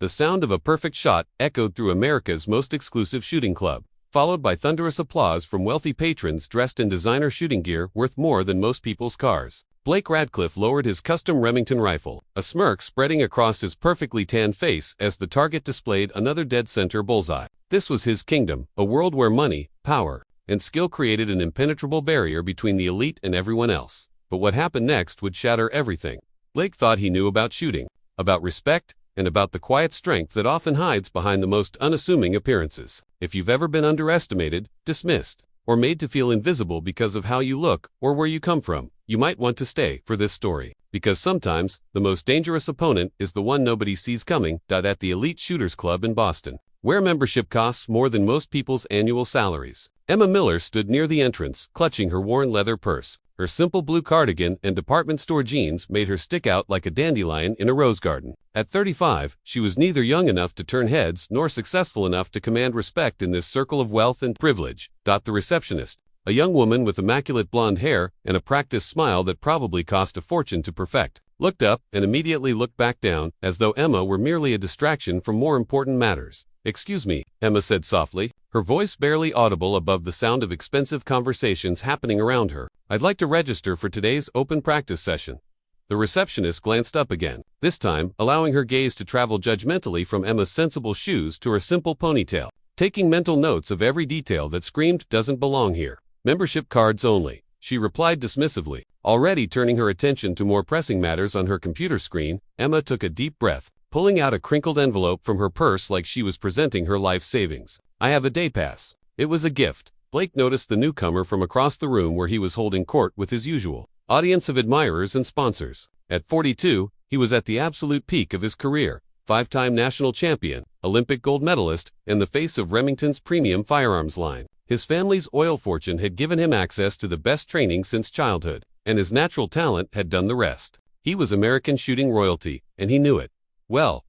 The sound of a perfect shot echoed through America's most exclusive shooting club, followed by thunderous applause from wealthy patrons dressed in designer shooting gear worth more than most people's cars. Blake Radcliffe lowered his custom Remington rifle, a smirk spreading across his perfectly tanned face as the target displayed another dead-center bullseye. This was his kingdom, a world where money, power, and skill created an impenetrable barrier between the elite and everyone else. But what happened next would shatter everything. Blake thought he knew about shooting, about respect, and about the quiet strength that often hides behind the most unassuming appearances. If you've ever been underestimated, dismissed, or made to feel invisible because of how you look or where you come from, you might want to stay for this story. Because sometimes, the most dangerous opponent is the one nobody sees coming. At the Elite Shooters Club in Boston, where membership costs more than most people's annual salaries, Emma Miller stood near the entrance, clutching her worn leather purse. Her simple blue cardigan and department store jeans made her stick out like a dandelion in a rose garden. At 35, she was neither young enough to turn heads nor successful enough to command respect in this circle of wealth and privilege. The receptionist, a young woman with immaculate blonde hair and a practiced smile that probably cost a fortune to perfect, looked up and immediately looked back down, as though Emma were merely a distraction from more important matters. "Excuse me," Emma said softly, her voice barely audible above the sound of expensive conversations happening around her. "I'd like to register for today's open practice session." The receptionist glanced up again, this time allowing her gaze to travel judgmentally from Emma's sensible shoes to her simple ponytail, taking mental notes of every detail that screamed, "Doesn't belong here." "Membership cards only," she replied dismissively. Already turning her attention to more pressing matters on her computer screen, Emma took a deep breath, pulling out a crinkled envelope from her purse like she was presenting her life savings. "I have a day pass." It was a gift. Blake noticed the newcomer from across the room where he was holding court with his usual audience of admirers and sponsors. At 42, he was at the absolute peak of his career, 5-time national champion, Olympic gold medalist, and the face of Remington's premium firearms line. His family's oil fortune had given him access to the best training since childhood, and his natural talent had done the rest. He was American shooting royalty, and he knew it. Well,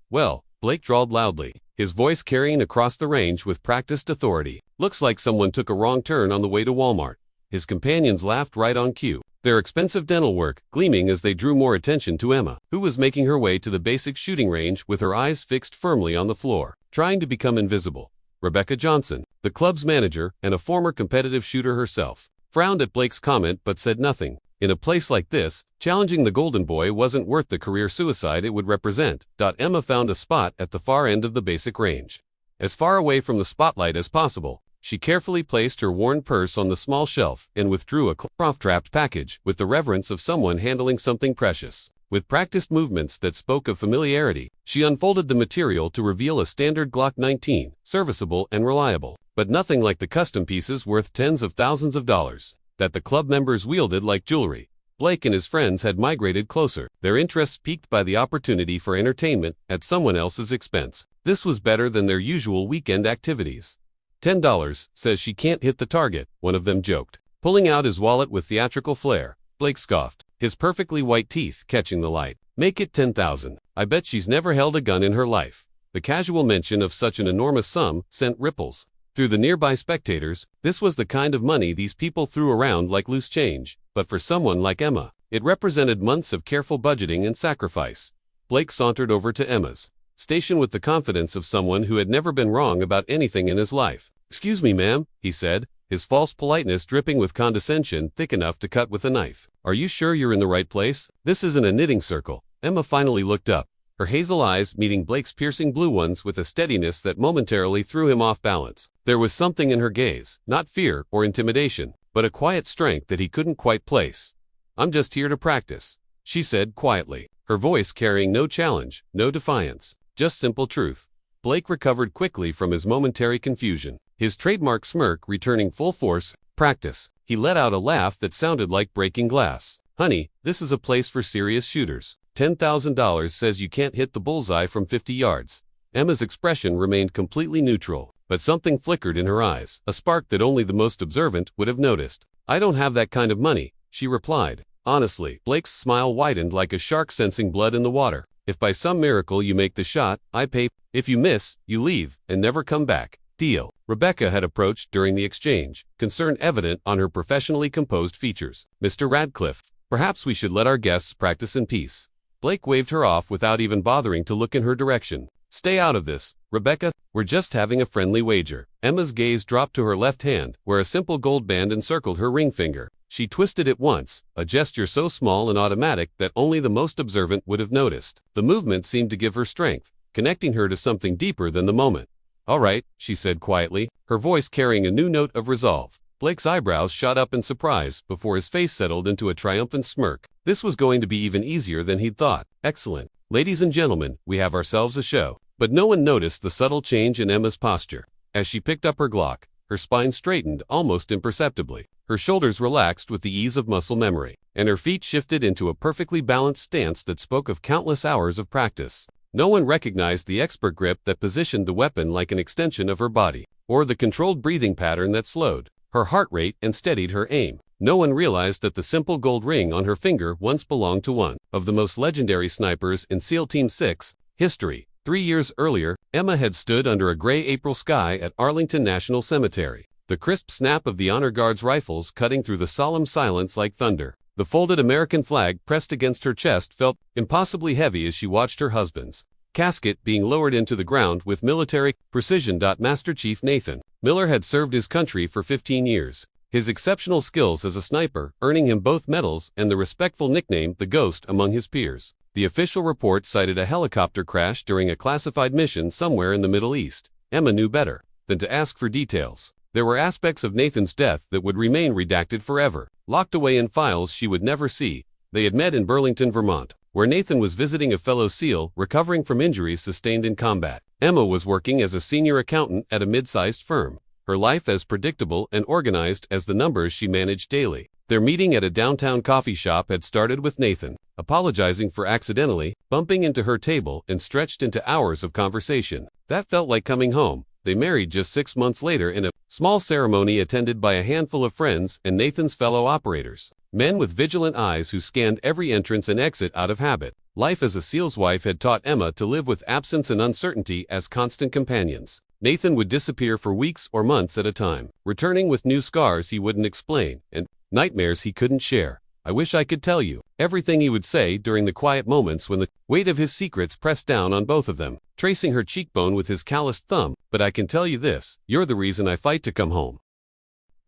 Blake drawled loudly, his voice carrying across the range with practiced authority. "Looks like someone took a wrong turn on the way to Walmart." His companions laughed right on cue, their expensive dental work gleaming as they drew more attention to Emma, who was making her way to the basic shooting range with her eyes fixed firmly on the floor, trying to become invisible. Rebecca Johnson, the club's manager and a former competitive shooter herself, frowned at Blake's comment but said nothing. In a place like this, challenging the Golden Boy wasn't worth the career suicide it would represent. Emma found a spot at the far end of the basic range. As far away from the spotlight as possible, she carefully placed her worn purse on the small shelf and withdrew a cloth-wrapped package with the reverence of someone handling something precious. With practiced movements that spoke of familiarity, she unfolded the material to reveal a standard Glock 19, serviceable and reliable, but nothing like the custom pieces worth tens of thousands of dollars that the club members wielded like jewelry. Blake and his friends had migrated closer, their interests piqued by the opportunity for entertainment at someone else's expense. This was better than their usual weekend activities. $10 says she can't hit the target, one of them joked. Pulling out his wallet with theatrical flair, Blake scoffed, his perfectly white teeth catching the light. "Make it 10,000. I bet she's never held a gun in her life." The casual mention of such an enormous sum sent ripples through the nearby spectators. This was the kind of money these people threw around like loose change, but for someone like Emma, it represented months of careful budgeting and sacrifice. Blake sauntered over to Emma's station with the confidence of someone who had never been wrong about anything in his life. "Excuse me, ma'am," he said, his false politeness dripping with condescension thick enough to cut with a knife. "Are you sure you're in the right place? This isn't a knitting circle." Emma finally looked up, her hazel eyes meeting Blake's piercing blue ones with a steadiness that momentarily threw him off balance. There was something in her gaze, not fear or intimidation, but a quiet strength that he couldn't quite place. "I'm just here to practice," she said quietly, her voice carrying no challenge, no defiance, just simple truth. Blake recovered quickly from his momentary confusion, his trademark smirk returning full force. "Practice." He let out a laugh that sounded like breaking glass. "Honey, this is a place for serious shooters. $10,000 says you can't hit the bullseye from 50 yards. Emma's expression remained completely neutral, but something flickered in her eyes, a spark that only the most observant would have noticed. "I don't have that kind of money," she replied. Honestly, Blake's smile widened like a shark sensing blood in the water. "If by some miracle you make the shot, I pay. If you miss, you leave and never come back. Deal." Rebecca had approached during the exchange, concern evident on her professionally composed features. "Mr. Radcliffe, perhaps we should let our guests practice in peace." Blake waved her off without even bothering to look in her direction. "Stay out of this, Rebecca. We're just having a friendly wager." Emma's gaze dropped to her left hand, where a simple gold band encircled her ring finger. She twisted it once, a gesture so small and automatic that only the most observant would have noticed. The movement seemed to give her strength, connecting her to something deeper than the moment. "All right," she said quietly, her voice carrying a new note of resolve. Blake's eyebrows shot up in surprise before his face settled into a triumphant smirk. This was going to be even easier than he'd thought. "Excellent. Ladies and gentlemen, we have ourselves a show." But no one noticed the subtle change in Emma's posture. As she picked up her Glock, her spine straightened almost imperceptibly. Her shoulders relaxed with the ease of muscle memory, and her feet shifted into a perfectly balanced stance that spoke of countless hours of practice. No one recognized the expert grip that positioned the weapon like an extension of her body, or the controlled breathing pattern that slowed her heart rate and steadied her aim. No one realized that the simple gold ring on her finger once belonged to one of the most legendary snipers in SEAL Team 6 history. 3 years earlier, Emma had stood under a gray April sky at Arlington National Cemetery, the crisp snap of the honor guard's rifles cutting through the solemn silence like thunder. The folded American flag pressed against her chest felt impossibly heavy as she watched her husband's casket being lowered into the ground with military precision. Master Chief Nathan Miller had served his country for 15 years. His exceptional skills as a sniper earning him both medals and the respectful nickname The Ghost among his peers. The official report cited a helicopter crash during a classified mission somewhere in the Middle East. Emma knew better than to ask for details. There were aspects of Nathan's death that would remain redacted forever, locked away in files she would never see. They had met in Burlington, Vermont, where Nathan was visiting a fellow SEAL recovering from injuries sustained in combat. Emma was working as a senior accountant at a mid-sized firm, her life as predictable and organized as the numbers she managed daily. Their meeting at a downtown coffee shop had started with Nathan apologizing for accidentally bumping into her table and stretched into hours of conversation. That felt like coming home. They married just 6 months later in a small ceremony attended by a handful of friends and Nathan's fellow operators, men with vigilant eyes who scanned every entrance and exit out of habit. Life as a SEAL's wife had taught Emma to live with absence and uncertainty as constant companions. Nathan would disappear for weeks or months at a time, returning with new scars he wouldn't explain and nightmares he couldn't share. "I wish I could tell you everything," he would say during the quiet moments when the weight of his secrets pressed down on both of them, tracing her cheekbone with his calloused thumb. "But I can tell you this, you're the reason I fight to come home."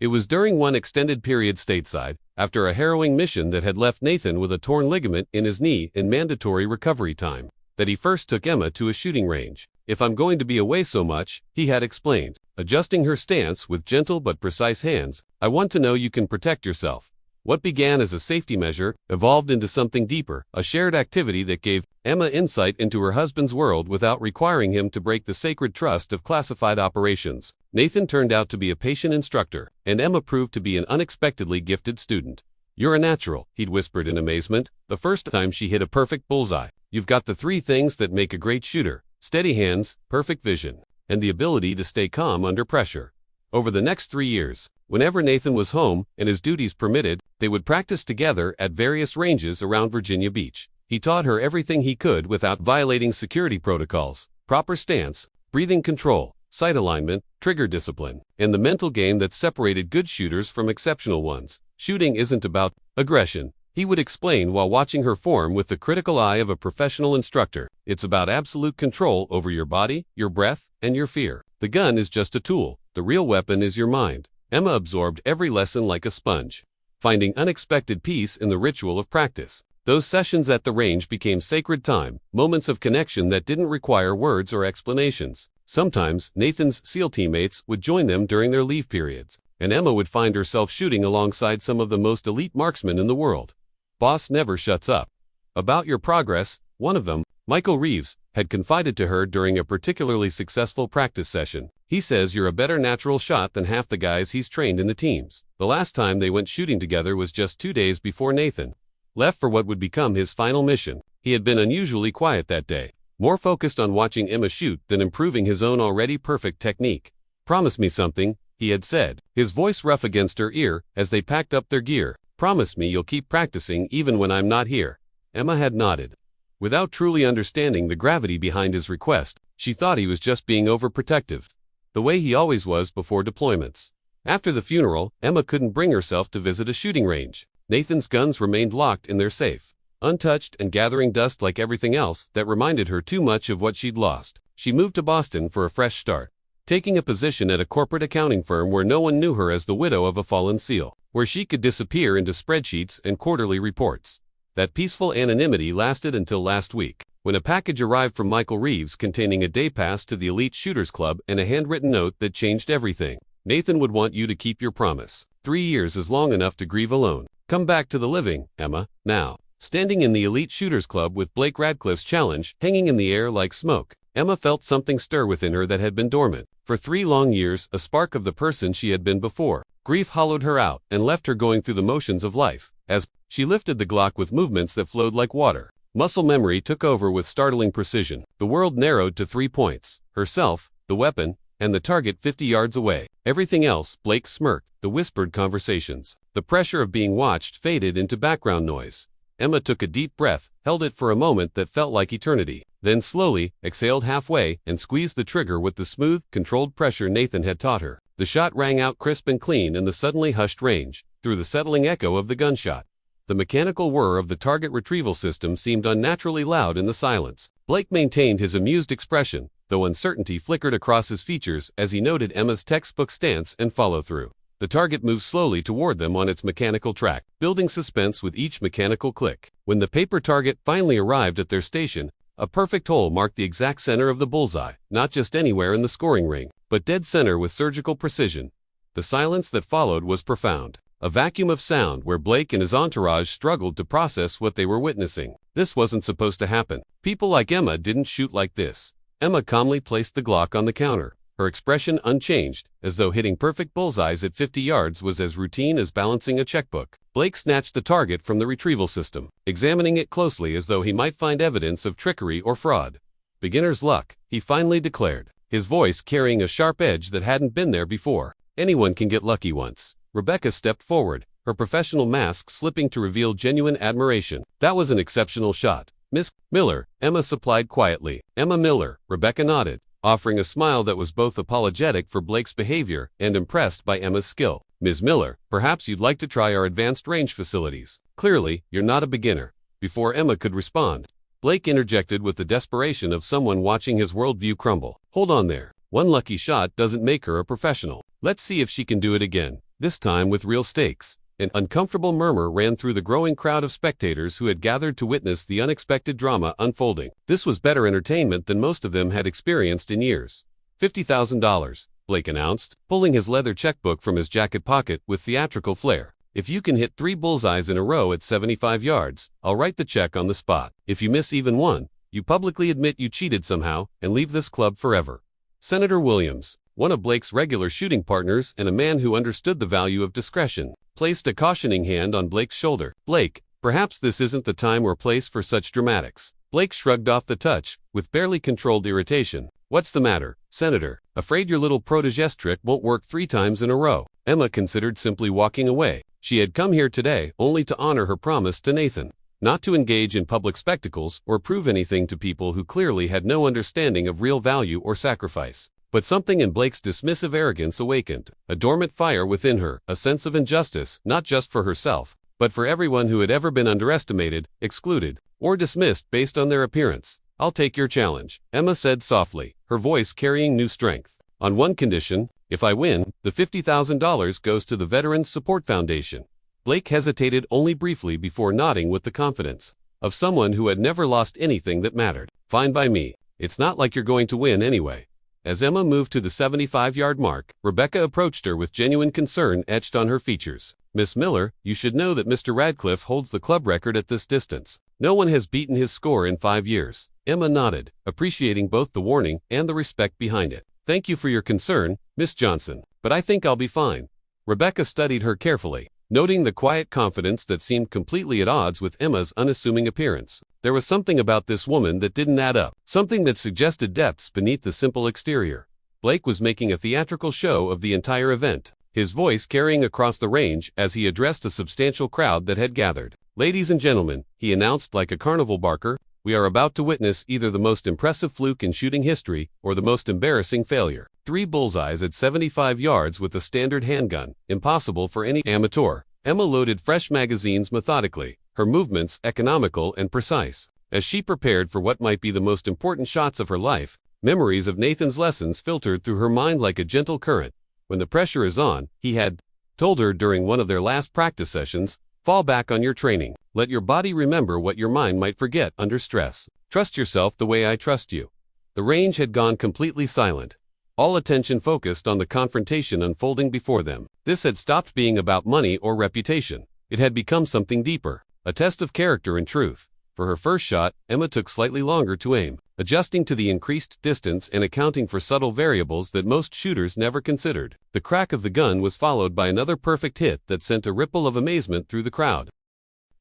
It was during one extended period stateside, after a harrowing mission that had left Nathan with a torn ligament in his knee and mandatory recovery time, that he first took Emma to a shooting range. "If I'm going to be away so much," he had explained, adjusting her stance with gentle but precise hands, "I want to know you can protect yourself." What began as a safety measure evolved into something deeper, a shared activity that gave Emma insight into her husband's world without requiring him to break the sacred trust of classified operations. Nathan turned out to be a patient instructor, and Emma proved to be an unexpectedly gifted student. "You're a natural," he'd whispered in amazement, the first time she hit a perfect bullseye. "You've got the 3 things that make a great shooter: steady hands, perfect vision, and the ability to stay calm under pressure." Over the next 3 years, whenever Nathan was home and his duties permitted, they would practice together at various ranges around Virginia Beach. He taught her everything he could without violating security protocols: proper stance, breathing control, sight alignment, trigger discipline, and the mental game that separated good shooters from exceptional ones. "Shooting isn't about aggression," he would explain while watching her form with the critical eye of a professional instructor. "It's about absolute control over your body, your breath, and your fear. The gun is just a tool. The real weapon is your mind." Emma absorbed every lesson like a sponge, finding unexpected peace in the ritual of practice. Those sessions at the range became sacred time, moments of connection that didn't require words or explanations. Sometimes, Nathan's SEAL teammates would join them during their leave periods, and Emma would find herself shooting alongside some of the most elite marksmen in the world. "Boss never shuts up about your progress," one of them, Michael Reeves, had confided to her during a particularly successful practice session. "He says you're a better natural shot than half the guys he's trained in the teams." The last time they went shooting together was just 2 days before Nathan left for what would become his final mission. He had been unusually quiet that day, more focused on watching Emma shoot than improving his own already perfect technique. "Promise me something," he had said, his voice rough against her ear as they packed up their gear. "Promise me you'll keep practicing even when I'm not here." Emma had nodded. Without truly understanding the gravity behind his request, she thought he was just being overprotective, the way he always was before deployments. After the funeral, Emma couldn't bring herself to visit a shooting range. Nathan's guns remained locked in their safe, untouched and gathering dust like everything else that reminded her too much of what she'd lost. she moved to Boston for a fresh start, taking a position at a corporate accounting firm where no one knew her as the widow of a fallen SEAL, where she could disappear into spreadsheets and quarterly reports. That peaceful anonymity lasted until last week, when a package arrived from Michael Reeves containing a day pass to the Elite Shooters Club and a handwritten note that changed everything. Nathan would want you to keep your promise. 3 years is long enough to grieve alone. Come back to the living, Emma, now. Standing in the Elite Shooters Club with Blake Radcliffe's challenge hanging in the air like smoke, Emma felt something stir within her that had been dormant. For 3 long years, a spark of the person she had been before. Grief hollowed her out and left her going through the motions of life. As she lifted the Glock with movements that flowed like water, muscle memory took over with startling precision. The world narrowed to 3 points: herself, the weapon, and the target 50 yards away. Everything else, Blake smirked, the whispered conversations. The pressure of being watched faded into background noise. Emma took a deep breath, held it for a moment that felt like eternity, then slowly exhaled halfway and squeezed the trigger with the smooth, controlled pressure Nathan had taught her. The shot rang out crisp and clean in the suddenly hushed range, through the settling echo of the gunshot. The mechanical whir of the target retrieval system seemed unnaturally loud in the silence. Blake maintained his amused expression, though uncertainty flickered across his features as he noted Emma's textbook stance and follow-through. The target moved slowly toward them on its mechanical track, building suspense with each mechanical click. When the paper target finally arrived at their station, a perfect hole marked the exact center of the bullseye, not just anywhere in the scoring ring, but dead center with surgical precision. The silence that followed was profound, a vacuum of sound where Blake and his entourage struggled to process what they were witnessing. This wasn't supposed to happen. People like Emma didn't shoot like this. Emma calmly placed the Glock on the counter, her expression unchanged, as though hitting perfect bullseyes at 50 yards was as routine as balancing a checkbook. Blake snatched the target from the retrieval system, examining it closely as though he might find evidence of trickery or fraud. "Beginner's luck," he finally declared, his voice carrying a sharp edge that hadn't been there before. "Anyone can get lucky once." Rebecca stepped forward, her professional mask slipping to reveal genuine admiration. "That was an exceptional shot, Miss Miller," Emma supplied quietly. "Emma Miller," Rebecca nodded, offering a smile that was both apologetic for Blake's behavior and impressed by Emma's skill. "Ms. Miller, perhaps you'd like to try our advanced range facilities. Clearly, you're not a beginner." Before Emma could respond, Blake interjected with the desperation of someone watching his worldview crumble. "Hold on there. One lucky shot doesn't make her a professional. Let's see if she can do it again, this time with real stakes." An uncomfortable murmur ran through the growing crowd of spectators who had gathered to witness the unexpected drama unfolding. This was better entertainment than most of them had experienced in years. $50,000, Blake announced, pulling his leather checkbook from his jacket pocket with theatrical flair. "If you can hit 3 bullseyes in a row at 75 yards, I'll write the check on the spot. If you miss even one, you publicly admit you cheated somehow and leave this club forever." Senator Williams, one of Blake's regular shooting partners and a man who understood the value of discretion, placed a cautioning hand on Blake's shoulder. "Blake, perhaps this isn't the time or place for such dramatics." Blake shrugged off the touch, with barely controlled irritation. "What's the matter, Senator? Afraid your little protégé's trick won't work 3 times in a row?" Emma considered simply walking away. She had come here today only to honor her promise to Nathan, not to engage in public spectacles or prove anything to people who clearly had no understanding of real value or sacrifice. But something in Blake's dismissive arrogance awakened, a dormant fire within her, a sense of injustice, not just for herself, but for everyone who had ever been underestimated, excluded, or dismissed based on their appearance. "I'll take your challenge," Emma said softly, her voice carrying new strength. "On one condition: if I win, the $50,000 goes to the Veterans Support Foundation." Blake hesitated only briefly before nodding with the confidence of someone who had never lost anything that mattered. "Fine by me. It's not like you're going to win anyway." As Emma moved to the 75-yard mark, Rebecca approached her with genuine concern etched on her features. "Miss Miller, you should know that Mr. Radcliffe holds the club record at this distance. No one has beaten his score in 5 years." Emma nodded, appreciating both the warning and the respect behind it. "Thank you for your concern, Miss Johnson, but I think I'll be fine." Rebecca studied her carefully, noting the quiet confidence that seemed completely at odds with Emma's unassuming appearance. There was something about this woman that didn't add up, something that suggested depths beneath the simple exterior. Blake was making a theatrical show of the entire event, his voice carrying across the range as he addressed a substantial crowd that had gathered. "Ladies and gentlemen," he announced like a carnival barker, "we are about to witness either the most impressive fluke in shooting history or the most embarrassing failure. 3 bullseyes at 75 yards with a standard handgun, impossible for any amateur." Emma loaded fresh magazines methodically, her movements economical and precise. As she prepared for what might be the most important shots of her life, Memories of Nathan's lessons filtered through her mind like a gentle current. When the pressure is on, he had told her during one of their last practice sessions, fall back on your training. Let your body remember what your mind might forget under stress. Trust yourself the way I trust you. The range had gone completely silent. All attention focused on the confrontation unfolding before them. This had stopped being about money or reputation. It had become something deeper, a test of character and truth. For her first shot, Emma took slightly longer to aim, adjusting to the increased distance and accounting for subtle variables that most shooters never considered. The crack of the gun was followed by another perfect hit that sent a ripple of amazement through the crowd.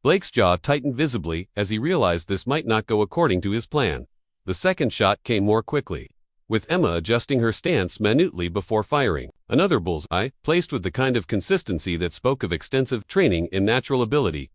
Blake's jaw tightened visibly as he realized this might not go according to his plan. The second shot came more quickly, with Emma adjusting her stance minutely before firing. Another bullseye, placed with the kind of consistency that spoke of extensive training in natural ability.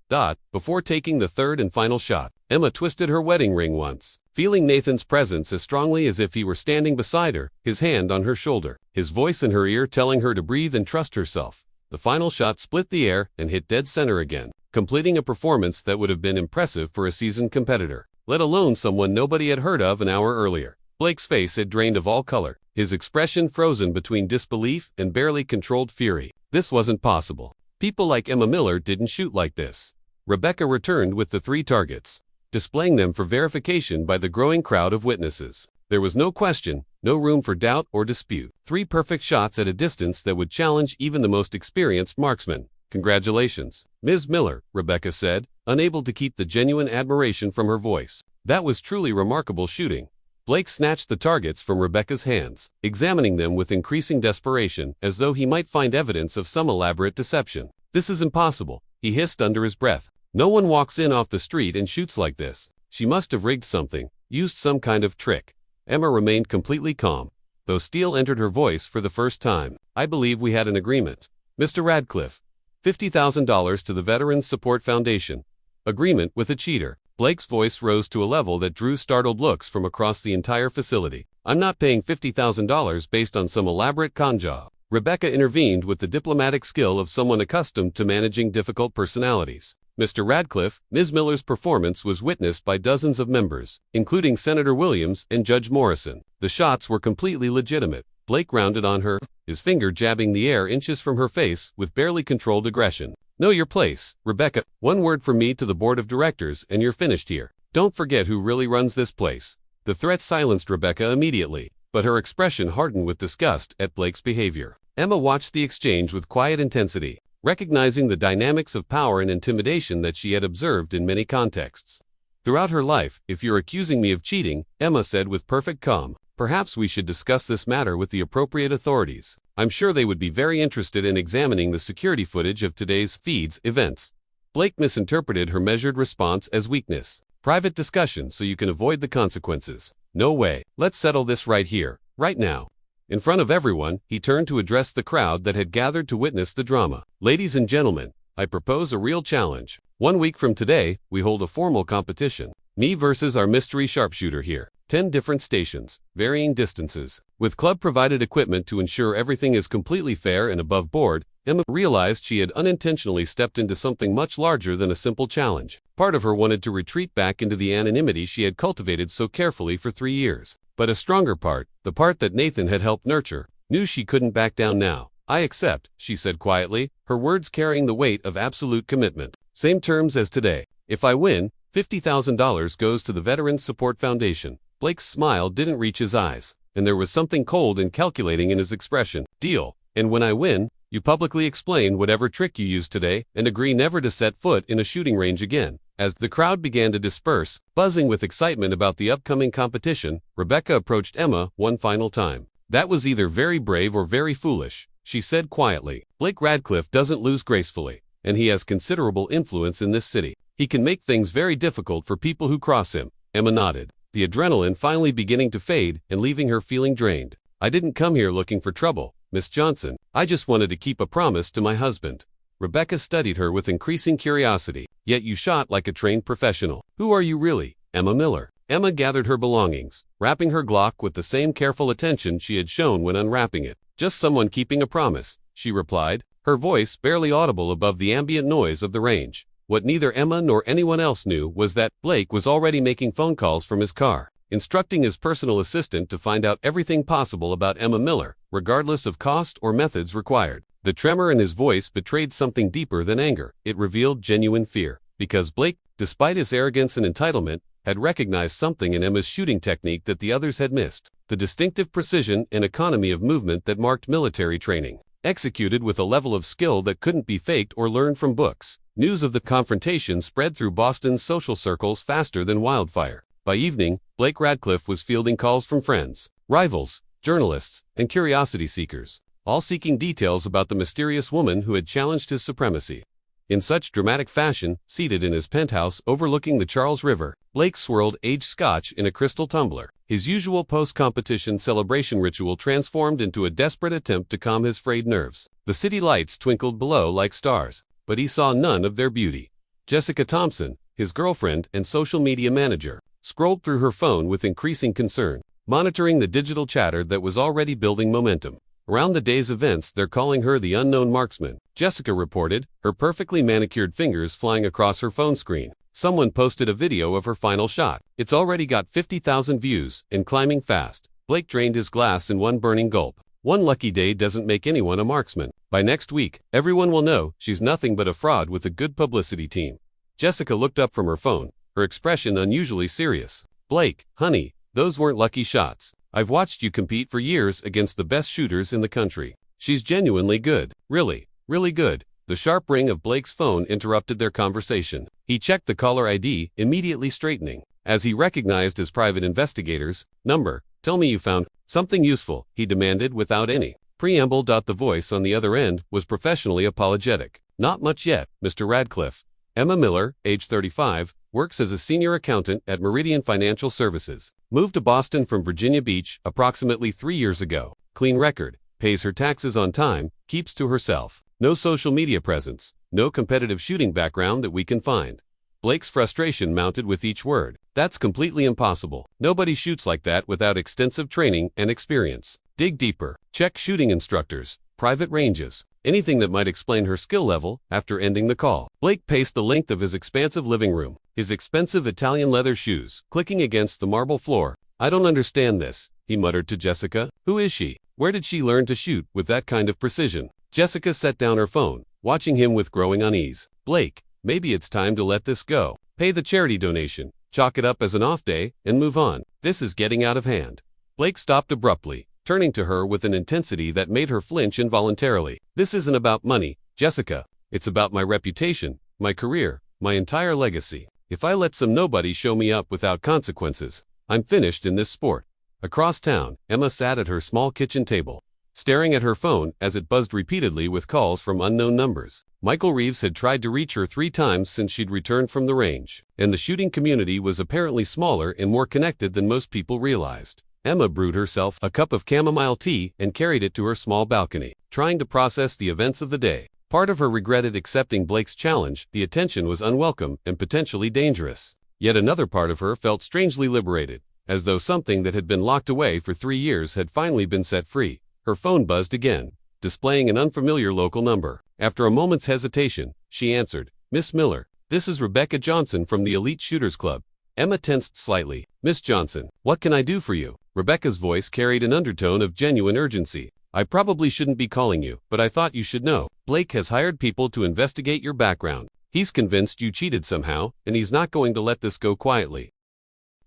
Before taking the third and final shot, Emma twisted her wedding ring once, feeling Nathan's presence as strongly as if he were standing beside her, his hand on her shoulder, his voice in her ear telling her to breathe and trust herself. The final shot split the air and hit dead center again, completing a performance that would have been impressive for a seasoned competitor, let alone someone nobody had heard of an hour earlier. Blake's face had drained of all color, his expression frozen between disbelief and barely controlled fury. This wasn't possible. People like Emma Miller didn't shoot like this. Rebecca returned with the 3 targets, displaying them for verification by the growing crowd of witnesses. There was no question, no room for doubt or dispute. 3 perfect shots at a distance that would challenge even the most experienced marksman. Congratulations, Ms. Miller, Rebecca said, unable to keep the genuine admiration from her voice. That was truly remarkable shooting. Blake snatched the targets from Rebecca's hands, examining them with increasing desperation, as though he might find evidence of some elaborate deception. This is impossible, he hissed under his breath. No one walks in off the street and shoots like this. She must have rigged something, used some kind of trick. Emma remained completely calm, though steel entered her voice for the first time. I believe we had an agreement. Mr. Radcliffe, $50,000 to the Veterans Support Foundation. Agreement with a cheater. Blake's voice rose to a level that drew startled looks from across the entire facility. I'm not paying $50,000 based on some elaborate con job. Rebecca intervened with the diplomatic skill of someone accustomed to managing difficult personalities. Mr. Radcliffe, Ms. Miller's performance was witnessed by dozens of members, including Senator Williams and Judge Morrison. The shots were completely legitimate. Blake rounded on her, his finger jabbing the air inches from her face with barely controlled aggression. Know your place, Rebecca. One word from me to the board of directors and you're finished here. Don't forget who really runs this place. The threat silenced Rebecca immediately, but her expression hardened with disgust at Blake's behavior. Emma watched the exchange with quiet intensity, recognizing the dynamics of power and intimidation that she had observed in many contexts. Throughout her life, if you're accusing me of cheating, Emma said with perfect calm, perhaps we should discuss this matter with the appropriate authorities. I'm sure they would be very interested in examining the security footage of today's feed's events. Blake misinterpreted her measured response as weakness. Private discussion so you can avoid the consequences. No way. Let's settle this right here, right now. In front of everyone, he turned to address the crowd that had gathered to witness the drama. Ladies and gentlemen, I propose a real challenge. 1 week from today, we hold a formal competition. Me versus our mystery sharpshooter here. 10 different stations, varying distances. With club-provided equipment to ensure everything is completely fair and above board, Emma realized she had unintentionally stepped into something much larger than a simple challenge. Part of her wanted to retreat back into the anonymity she had cultivated so carefully for 3 years. But a stronger part, the part that Nathan had helped nurture, knew she couldn't back down now. I accept, she said quietly, her words carrying the weight of absolute commitment. Same terms as today. If I win, $50,000 goes to the Veterans Support Foundation. Blake's smile didn't reach his eyes, and there was something cold and calculating in his expression. Deal. And when I win, you publicly explain whatever trick you used today and agree never to set foot in a shooting range again. As the crowd began to disperse, buzzing with excitement about the upcoming competition, Rebecca approached Emma one final time. That was either very brave or very foolish, she said quietly. Blake Radcliffe doesn't lose gracefully, and he has considerable influence in this city. He can make things very difficult for people who cross him. Emma nodded, the adrenaline finally beginning to fade and leaving her feeling drained. I didn't come here looking for trouble, Miss Johnson. I just wanted to keep a promise to my husband. Rebecca studied her with increasing curiosity. Yet you shot like a trained professional. Who are you really? Emma Miller. Emma gathered her belongings, wrapping her Glock with the same careful attention she had shown when unwrapping it. Just someone keeping a promise, she replied, her voice barely audible above the ambient noise of the range. What neither Emma nor anyone else knew was that Blake was already making phone calls from his car. instructing his personal assistant to find out everything possible about Emma Miller, regardless of cost or methods required. The tremor in his voice betrayed something deeper than anger. It revealed genuine fear, because Blake, despite his arrogance and entitlement, had recognized something in Emma's shooting technique that the others had missed: the distinctive precision and economy of movement that marked military training, executed with a level of skill that couldn't be faked or learned from books. News of the confrontation spread through Boston's social circles faster than wildfire. By evening, Blake Radcliffe was fielding calls from friends, rivals, journalists, and curiosity seekers, all seeking details about the mysterious woman who had challenged his supremacy. In such dramatic fashion, seated in his penthouse overlooking the Charles River, Blake swirled aged scotch in a crystal tumbler. His usual post-competition celebration ritual transformed into a desperate attempt to calm his frayed nerves. The city lights twinkled below like stars, but he saw none of their beauty. Jessica Thompson, his girlfriend and social media manager, scrolled through her phone with increasing concern, monitoring the digital chatter that was already building momentum. Around the day's events, they're calling her the unknown marksman, Jessica reported, her perfectly manicured fingers flying across her phone screen. Someone posted a video of her final shot. It's already got 50,000 views, and climbing fast. Blake drained his glass in one burning gulp. One lucky day doesn't make anyone a marksman. By next week, everyone will know she's nothing but a fraud with a good publicity team. Jessica looked up from her phone, her expression unusually serious. Blake, honey, those weren't lucky shots. I've watched you compete for years against the best shooters in the country. She's genuinely good. Really, really good. The sharp ring of Blake's phone interrupted their conversation. He checked the caller ID, immediately straightening. As he recognized his private investigator's number, "Tell me you found something useful," he demanded without any preamble. The voice on the other end was professionally apologetic. "Not much yet, Mr. Radcliffe. Emma Miller, age 35, works as a senior accountant at Meridian Financial Services. Moved to Boston from Virginia Beach approximately 3 years ago. Clean record, pays her taxes on time, keeps to herself. No social media presence, no competitive shooting background that we can find." Blake's frustration mounted with each word. "That's completely impossible. Nobody shoots like that without extensive training and experience. Dig deeper. Check shooting instructors, private ranges, anything that might explain her skill level." After ending the call, Blake paced the length of his expansive living room, his expensive Italian leather shoes clicking against the marble floor. "I don't understand this," he muttered to Jessica. "Who is she? Where did she learn to shoot with that kind of precision?" Jessica set down her phone, watching him with growing unease. "Blake, maybe it's time to let this go. Pay the charity donation, chalk it up as an off day, and move on. This is getting out of hand." Blake stopped abruptly, turning to her with an intensity that made her flinch involuntarily. "This isn't about money, Jessica. It's about my reputation, my career, my entire legacy. If I let some nobody show me up without consequences, I'm finished in this sport." Across town, Emma sat at her small kitchen table, staring at her phone as it buzzed repeatedly with calls from unknown numbers. Michael Reeves had tried to reach her 3 times since she'd returned from the range, and the shooting community was apparently smaller and more connected than most people realized. Emma brewed herself a cup of chamomile tea and carried it to her small balcony, trying to process the events of the day. Part of her regretted accepting Blake's challenge. The attention was unwelcome and potentially dangerous. Yet another part of her felt strangely liberated, as though something that had been locked away for 3 years had finally been set free. Her phone buzzed again, displaying an unfamiliar local number. After a moment's hesitation, she answered. "Miss Miller, this is Rebecca Johnson from the Elite Shooters Club." Emma tensed slightly. "Miss Johnson, what can I do for you?" Rebecca's voice carried an undertone of genuine urgency. "I probably shouldn't be calling you, but I thought you should know. Blake has hired people to investigate your background. He's convinced you cheated somehow, and he's not going to let this go quietly."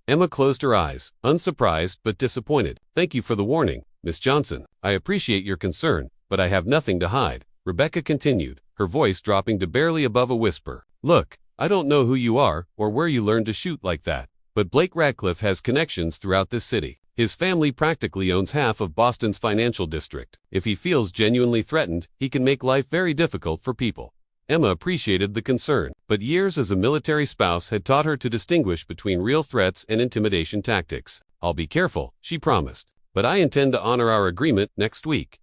Emma closed her eyes, unsurprised but disappointed. "Thank you for the warning, Miss Johnson. I appreciate your concern, but I have nothing to hide," Rebecca continued, her voice dropping to barely above a whisper. "Look, I don't know who you are or where you learned to shoot like that, but Blake Radcliffe has connections throughout this city. His family practically owns half of Boston's financial district. If he feels genuinely threatened, he can make life very difficult for people." Emma appreciated the concern, but years as a military spouse had taught her to distinguish between real threats and intimidation tactics. "I'll be careful," she promised, "but I intend to honor our agreement next week."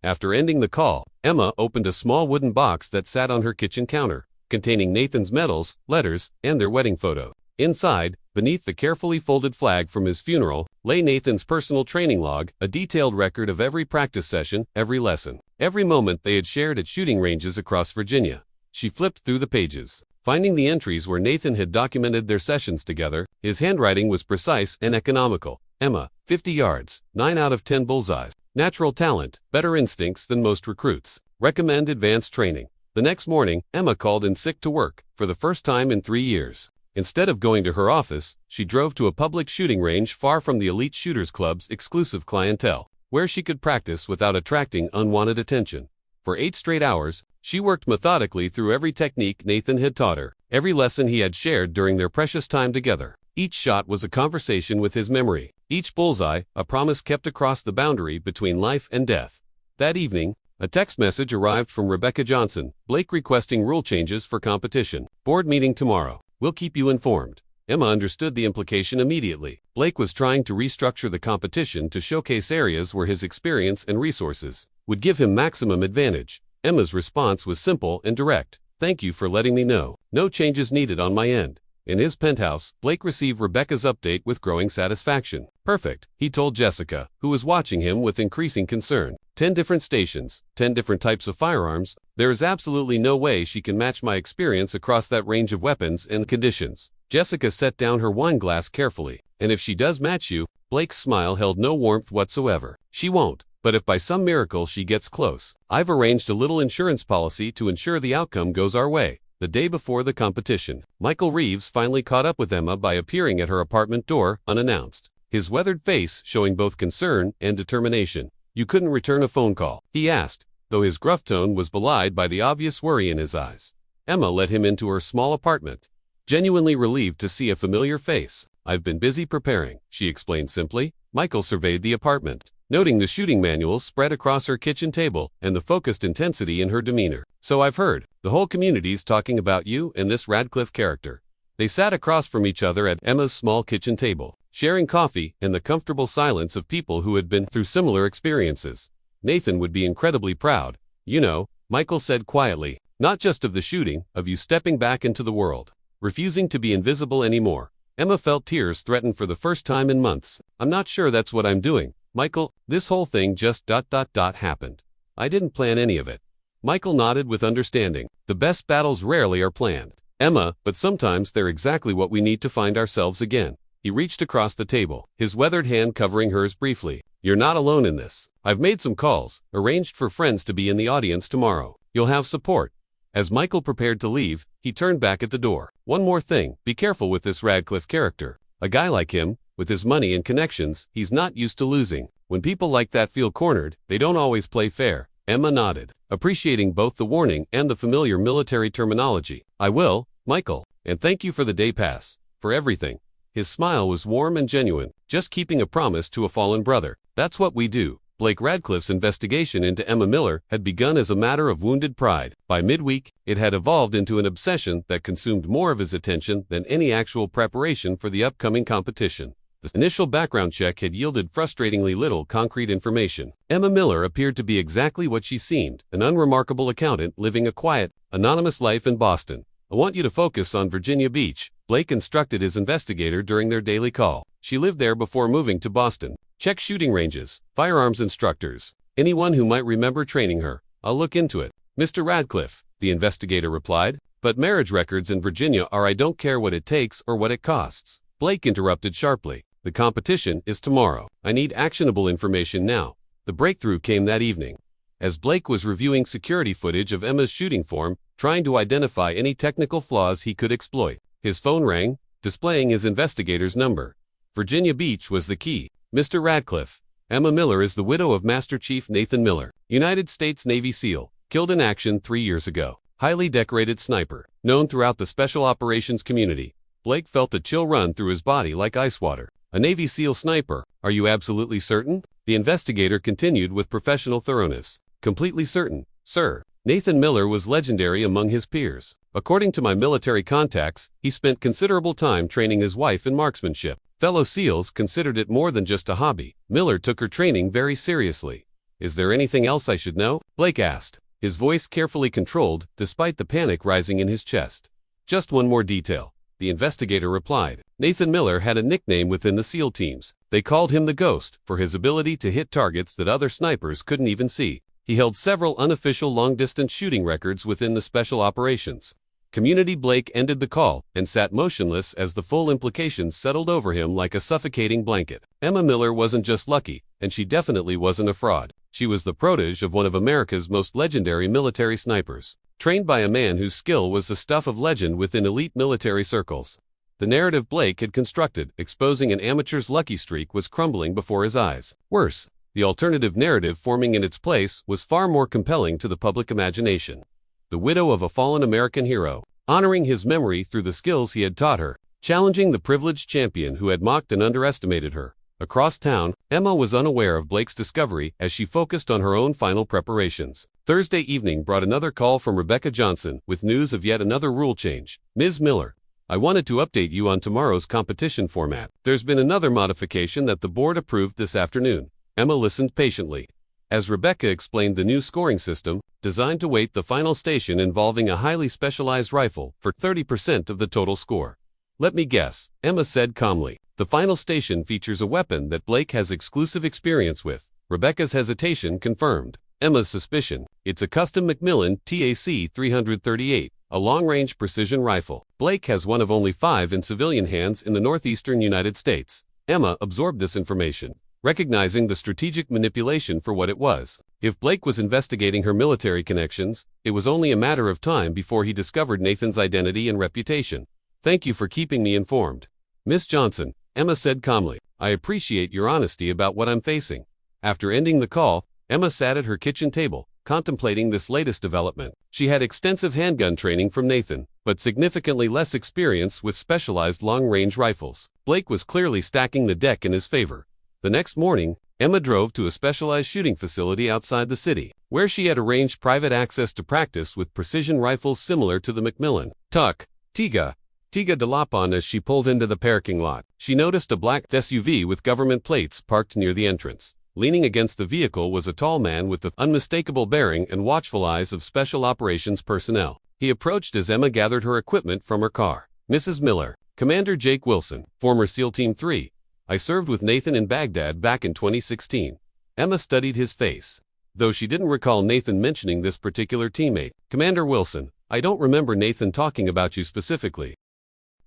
After ending the call, Emma opened a small wooden box that sat on her kitchen counter, containing Nathan's medals, letters, and their wedding photo. Inside, beneath the carefully folded flag from his funeral, lay Nathan's personal training log, a detailed record of every practice session, every lesson, every moment they had shared at shooting ranges across Virginia. She flipped through the pages, Finding the entries where Nathan had documented their sessions together, his handwriting was precise and economical. Emma, 50 yards, 9 out of 10 bullseyes. Natural talent, better instincts than most recruits. Recommend advanced training. The next morning, Emma called in sick to work, for the first time in 3 years. Instead of going to her office, she drove to a public shooting range far from the elite shooters club's exclusive clientele, where she could practice without attracting unwanted attention. For 8 straight hours, she worked methodically through every technique Nathan had taught her, every lesson he had shared during their precious time together. Each shot was a conversation with his memory, each bullseye a promise kept across the boundary between life and death. That evening, a text message arrived from Rebecca Johnson, Blake requesting rule changes for competition. Board meeting tomorrow. We'll keep you informed. Emma understood the implication immediately. Blake was trying to restructure the competition to showcase areas where his experience and resources would give him maximum advantage. Emma's response was simple and direct. Thank you for letting me know. No changes needed on my end. In his penthouse, Blake received Rebecca's update with growing satisfaction. Perfect, he told Jessica, who was watching him with increasing concern. 10 different stations, 10 different types of firearms. There is absolutely no way she can match my experience across that range of weapons and conditions. Jessica set down her wine glass carefully. And if she does match you, Blake's smile held no warmth whatsoever. She won't. But if by some miracle she gets close, I've arranged a little insurance policy to ensure the outcome goes our way. The day before the competition, Michael Reeves finally caught up with Emma by appearing at her apartment door, unannounced. His weathered face showing both concern and determination. You couldn't return a phone call? He asked, though his gruff tone was belied by the obvious worry in his eyes. Emma led him into her small apartment, genuinely relieved to see a familiar face. I've been busy preparing, she explained simply. Michael surveyed the apartment, noting the shooting manuals spread across her kitchen table and the focused intensity in her demeanor. So I've heard, the whole community's talking about you and this Radcliffe character. They sat across from each other at Emma's small kitchen table, sharing coffee and the comfortable silence of people who had been through similar experiences. Nathan would be incredibly proud, you know, Michael said quietly, not just of the shooting, of you stepping back into the world, refusing to be invisible anymore. Emma felt tears threaten for the first time in months. I'm not sure that's what I'm doing, Michael. This whole thing just happened. I didn't plan any of it. Michael nodded with understanding. The best battles rarely are planned, Emma, but sometimes they're exactly what we need to find ourselves again. He reached across the table, his weathered hand covering hers briefly. You're not alone in this. I've made some calls, arranged for friends to be in the audience tomorrow. You'll have support. As Michael prepared to leave, he turned back at the door. One more thing, be careful with this Radcliffe character. A guy like him, with his money and connections, he's not used to losing. When people like that feel cornered, they don't always play fair. Emma nodded, appreciating both the warning and the familiar military terminology. I will, Michael, and thank you for the day pass, for everything. His smile was warm and genuine, just keeping a promise to a fallen brother. That's what we do. Blake Radcliffe's investigation into Emma Miller had begun as a matter of wounded pride. By midweek, it had evolved into an obsession that consumed more of his attention than any actual preparation for the upcoming competition. The initial background check had yielded frustratingly little concrete information. Emma Miller appeared to be exactly what she seemed, an unremarkable accountant living a quiet, anonymous life in Boston. I want you to focus on Virginia Beach, Blake instructed his investigator during their daily call. She lived there before moving to Boston. Check shooting ranges, firearms instructors, anyone who might remember training her. I'll look into it. Mr. Radcliffe, the investigator replied, but marriage records in Virginia are I don't care what it takes or what it costs. Blake interrupted sharply. The competition is tomorrow. I need actionable information now. The breakthrough came that evening. As Blake was reviewing security footage of Emma's shooting form, trying to identify any technical flaws he could exploit, his phone rang, displaying his investigator's number. Virginia Beach was the key. Mr. Radcliffe, Emma Miller is the widow of Master Chief Nathan Miller, United States Navy SEAL, killed in action 3 years ago. Highly decorated sniper, known throughout the special operations community. Blake felt a chill run through his body like ice water. A Navy SEAL sniper, are you absolutely certain? The investigator continued with professional thoroughness. Completely certain, sir. Nathan Miller was legendary among his peers. According to my military contacts, he spent considerable time training his wife in marksmanship. Fellow SEALs considered it more than just a hobby. Miller took her training very seriously. Is there anything else I should know? Blake asked, his voice carefully controlled despite the panic rising in his chest. Just one more detail, the investigator replied. Nathan Miller had a nickname within the SEAL teams. They called him the Ghost for his ability to hit targets that other snipers couldn't even see. He held several unofficial long-distance shooting records within the special operations. Community Blake ended the call and sat motionless as the full implications settled over him like a suffocating blanket. Emma Miller wasn't just lucky, and she definitely wasn't a fraud. She was the protege of one of America's most legendary military snipers, trained by a man whose skill was the stuff of legend within elite military circles. The narrative Blake had constructed, exposing an amateur's lucky streak, was crumbling before his eyes. Worse, the alternative narrative forming in its place was far more compelling to the public imagination. The widow of a fallen American hero, honoring his memory through the skills he had taught her, challenging the privileged champion who had mocked and underestimated her. Across town, Emma was unaware of Blake's discovery as she focused on her own final preparations. Thursday evening brought another call from Rebecca Johnson with news of yet another rule change. Ms. Miller, I wanted to update you on tomorrow's competition format. There's been another modification that the board approved this afternoon. Emma listened patiently as Rebecca explained the new scoring system, designed to weight the final station involving a highly specialized rifle for 30% of the total score. Let me guess, Emma said calmly. The final station features a weapon that Blake has exclusive experience with. Rebecca's hesitation confirmed Emma's suspicion. It's a custom Macmillan TAC 338, a long-range precision rifle. Blake has one of only 5 in civilian hands in the northeastern United States. Emma absorbed this information, recognizing the strategic manipulation for what it was. If Blake was investigating her military connections, it was only a matter of time before he discovered Nathan's identity and reputation. Thank you for keeping me informed. Miss Johnson, Emma said calmly, I appreciate your honesty about what I'm facing. After ending the call, Emma sat at her kitchen table, contemplating this latest development. She had extensive handgun training from Nathan, but significantly less experience with specialized long-range rifles. Blake was clearly stacking the deck in his favor. The next morning, Emma drove to a specialized shooting facility outside the city, where she had arranged private access to practice with precision rifles similar to the Macmillan. Tiga Delapon. As she pulled into the parking lot, she noticed a black SUV with government plates parked near the entrance. Leaning against the vehicle was a tall man with the unmistakable bearing and watchful eyes of special operations personnel. He approached as Emma gathered her equipment from her car. Mrs. Miller, Commander Jake Wilson, former SEAL Team 3. I served with Nathan in Baghdad back in 2016. Emma studied his face, though she didn't recall Nathan mentioning this particular teammate. Commander Wilson, I don't remember Nathan talking about you specifically.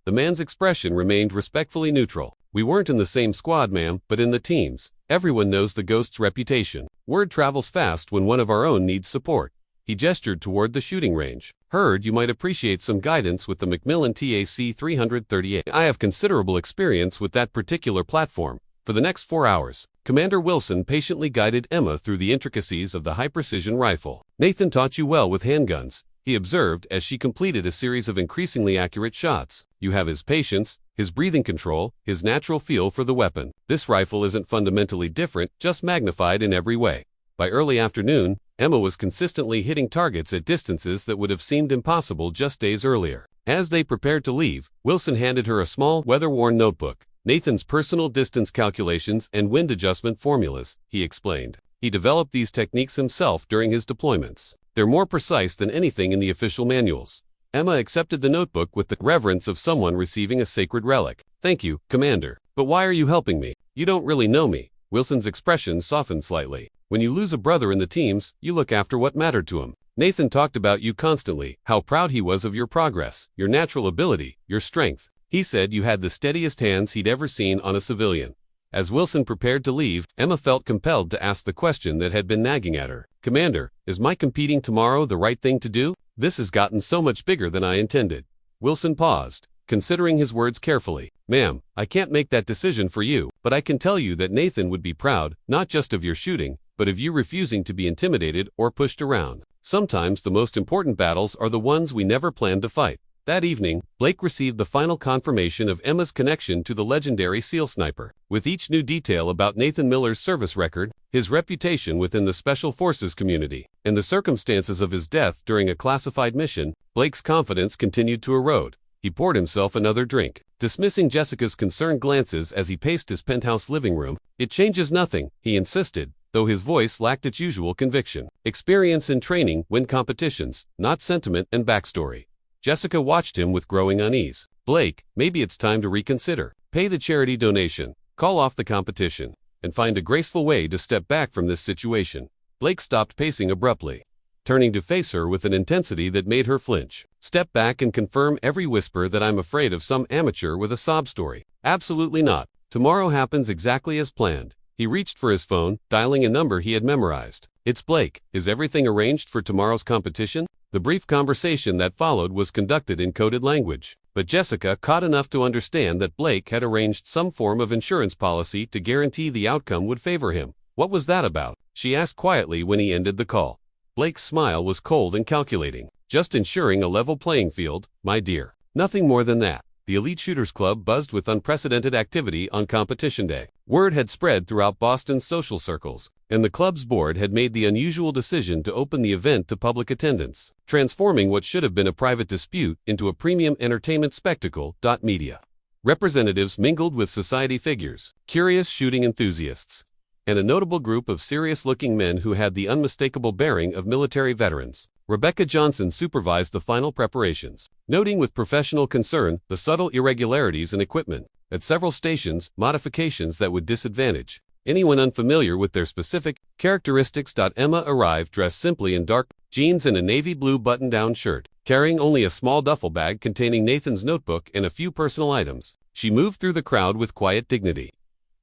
The man's expression remained respectfully neutral. We weren't in the same squad, ma'am, but in the teams. Everyone knows the Ghost's reputation. Word travels fast when one of our own needs support. He gestured toward the shooting range. Heard you might appreciate some guidance with the Macmillan TAC 338. I have considerable experience with that particular platform. For the next 4 hours, Commander Wilson patiently guided Emma through the intricacies of the high-precision rifle. Nathan taught you well with handguns, he observed as she completed a series of increasingly accurate shots. You have his patience, his breathing control, his natural feel for the weapon. This rifle isn't fundamentally different, just magnified in every way. By early afternoon, Emma was consistently hitting targets at distances that would have seemed impossible just days earlier. As they prepared to leave, Wilson handed her a small, weather-worn notebook. Nathan's personal distance calculations and wind adjustment formulas, he explained. He developed these techniques himself during his deployments. They're more precise than anything in the official manuals. Emma accepted the notebook with the reverence of someone receiving a sacred relic. Thank you, Commander. But why are you helping me? You don't really know me. Wilson's expression softened slightly. When you lose a brother in the teams, you look after what mattered to him. Nathan talked about you constantly, how proud he was of your progress, your natural ability, your strength. He said you had the steadiest hands he'd ever seen on a civilian. As Wilson prepared to leave, Emma felt compelled to ask the question that had been nagging at her. Commander, is my competing tomorrow the right thing to do? This has gotten so much bigger than I intended. Wilson paused, considering his words carefully. Ma'am, I can't make that decision for you, but I can tell you that Nathan would be proud, not just of your shooting, but of you refusing to be intimidated or pushed around. Sometimes the most important battles are the ones we never planned to fight. That evening, Blake received the final confirmation of Emma's connection to the legendary SEAL sniper. With each new detail about Nathan Miller's service record, his reputation within the Special Forces community, and the circumstances of his death during a classified mission, Blake's confidence continued to erode. He poured himself another drink, dismissing Jessica's concerned glances as he paced his penthouse living room. It changes nothing, he insisted, though his voice lacked its usual conviction. Experience and training win competitions, not sentiment and backstory. Jessica watched him with growing unease. Blake, maybe it's time to reconsider. Pay the charity donation, call off the competition, and find a graceful way to step back from this situation. Blake stopped pacing abruptly, turning to face her with an intensity that made her flinch. Step back and confirm every whisper that I'm afraid of some amateur with a sob story. Absolutely not. Tomorrow happens exactly as planned. He reached for his phone, dialing a number he had memorized. It's Blake. Is everything arranged for tomorrow's competition? The brief conversation that followed was conducted in coded language, but Jessica caught enough to understand that Blake had arranged some form of insurance policy to guarantee the outcome would favor him. What was that about? She asked quietly when he ended the call. Blake's smile was cold and calculating. Just ensuring a level playing field, my dear. Nothing more than that. The Elite Shooters Club buzzed with unprecedented activity on competition day. Word had spread throughout Boston's social circles, and the club's board had made the unusual decision to open the event to public attendance, transforming what should have been a private dispute into a premium entertainment spectacle. Media representatives mingled with society figures, curious shooting enthusiasts, and a notable group of serious-looking men who had the unmistakable bearing of military veterans. Rebecca Johnson supervised the final preparations, noting with professional concern the subtle irregularities in equipment. At several stations, modifications that would disadvantage anyone unfamiliar with their specific characteristics. Emma arrived dressed simply in dark jeans and a navy blue button-down shirt, carrying only a small duffel bag containing Nathan's notebook and a few personal items. She moved through the crowd with quiet dignity,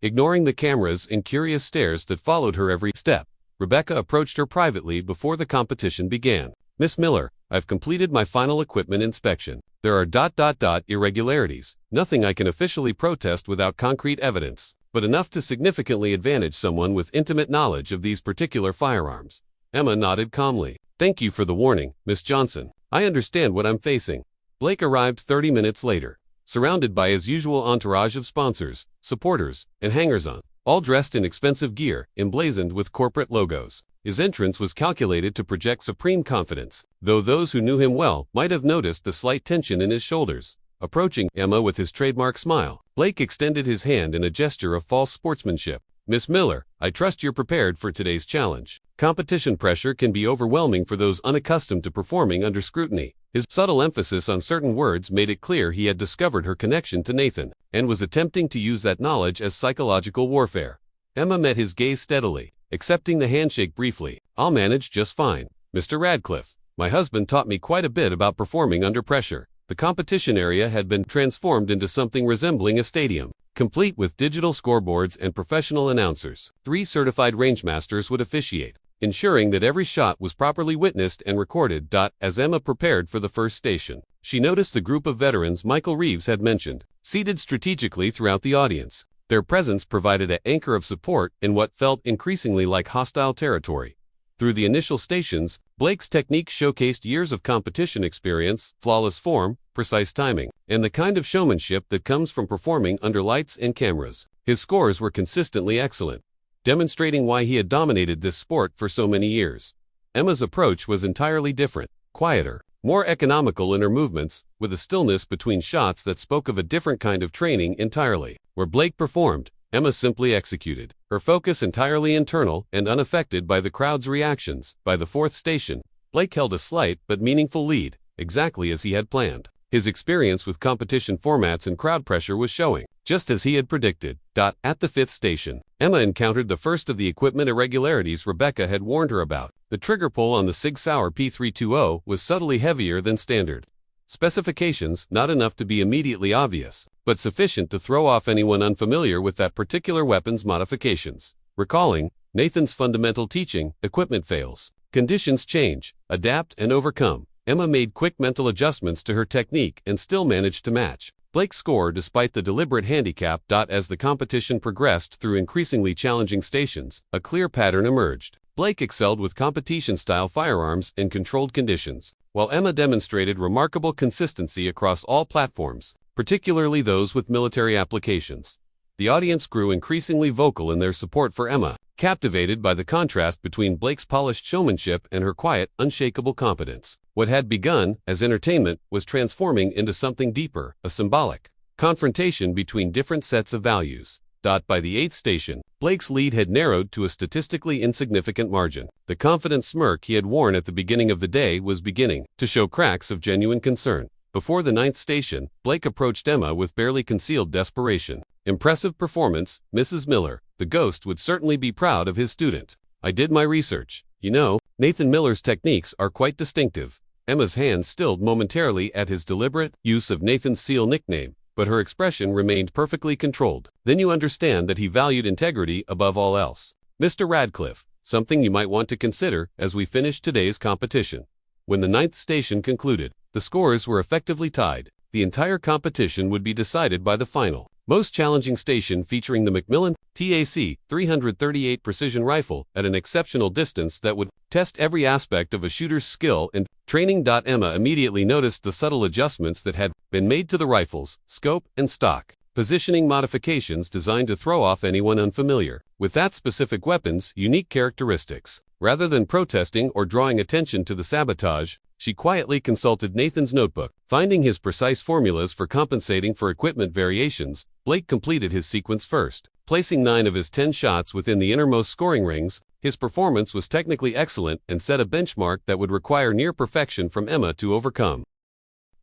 ignoring the cameras and curious stares that followed her every step. Rebecca approached her privately before the competition began. Miss Miller, I've completed my final equipment inspection. There are irregularities, nothing I can officially protest without concrete evidence, but enough to significantly advantage someone with intimate knowledge of these particular firearms. Emma nodded calmly. Thank you for the warning, Miss Johnson. I understand what I'm facing. Blake arrived 30 minutes later, surrounded by his usual entourage of sponsors, supporters, and hangers-on, all dressed in expensive gear, emblazoned with corporate logos. His entrance was calculated to project supreme confidence, though those who knew him well might have noticed the slight tension in his shoulders. Approaching Emma with his trademark smile, Blake extended his hand in a gesture of false sportsmanship. Miss Miller, I trust you're prepared for today's challenge. Competition pressure can be overwhelming for those unaccustomed to performing under scrutiny. His subtle emphasis on certain words made it clear he had discovered her connection to Nathan, and was attempting to use that knowledge as psychological warfare. Emma met his gaze steadily, accepting the handshake briefly. I'll manage just fine. Mr. Radcliffe, my husband taught me quite a bit about performing under pressure. The competition area had been transformed into something resembling a stadium, complete with digital scoreboards and professional announcers. 3 certified rangemasters would officiate, ensuring that every shot was properly witnessed and recorded. As Emma prepared for the first station, she noticed the group of veterans Michael Reeves had mentioned, seated strategically throughout the audience. Their presence provided an anchor of support in what felt increasingly like hostile territory. Through the initial stations, Blake's technique showcased years of competition experience, flawless form, precise timing, and the kind of showmanship that comes from performing under lights and cameras. His scores were consistently excellent, demonstrating why he had dominated this sport for so many years. Emma's approach was entirely different, quieter, more economical in her movements, with a stillness between shots that spoke of a different kind of training entirely. Where Blake performed, Emma simply executed, her focus entirely internal and unaffected by the crowd's reactions. By the 4th station, Blake held a slight but meaningful lead, exactly as he had planned. His experience with competition formats and crowd pressure was showing, just as he had predicted. At the 5th station, Emma encountered the first of the equipment irregularities Rebecca had warned her about. The trigger pull on the Sig Sauer P320 was subtly heavier than standard. Specifications not enough to be immediately obvious, but sufficient to throw off anyone unfamiliar with that particular weapon's modifications. Recalling Nathan's fundamental teaching, equipment fails, conditions change, adapt and overcome, Emma made quick mental adjustments to her technique and still managed to match Blake's score despite the deliberate handicap. As the competition progressed through increasingly challenging stations, a clear pattern emerged. Blake excelled with competition-style firearms in controlled conditions, while Emma demonstrated remarkable consistency across all platforms, particularly those with military applications. The audience grew increasingly vocal in their support for Emma, captivated by the contrast between Blake's polished showmanship and her quiet, unshakable competence. What had begun as entertainment was transforming into something deeper, a symbolic confrontation between different sets of values. By the 8th station, Blake's lead had narrowed to a statistically insignificant margin. The confident smirk he had worn at the beginning of the day was beginning to show cracks of genuine concern. Before the 9th station, Blake approached Emma with barely concealed desperation. Impressive performance, Mrs. Miller. The ghost would certainly be proud of his student. I did my research. You know, Nathan Miller's techniques are quite distinctive. Emma's hand stilled momentarily at his deliberate use of Nathan's Seal nickname, but her expression remained perfectly controlled. Then you understand that he valued integrity above all else. Mr. Radcliffe, something you might want to consider as we finish today's competition. When the 9th station concluded, the scores were effectively tied. The entire competition would be decided by the final, most challenging station featuring the Macmillan TAC 338 precision rifle at an exceptional distance that would test every aspect of a shooter's skill and training. Emma immediately noticed the subtle adjustments that had been made to the rifle's scope and stock positioning modifications designed to throw off anyone unfamiliar with that specific weapon's unique characteristics. Rather than protesting or drawing attention to the sabotage, she quietly consulted Nathan's notebook. Finding his precise formulas for compensating for equipment variations, Blake completed his sequence first. Placing 9 of his 10 shots within the innermost scoring rings, his performance was technically excellent and set a benchmark that would require near perfection from Emma to overcome.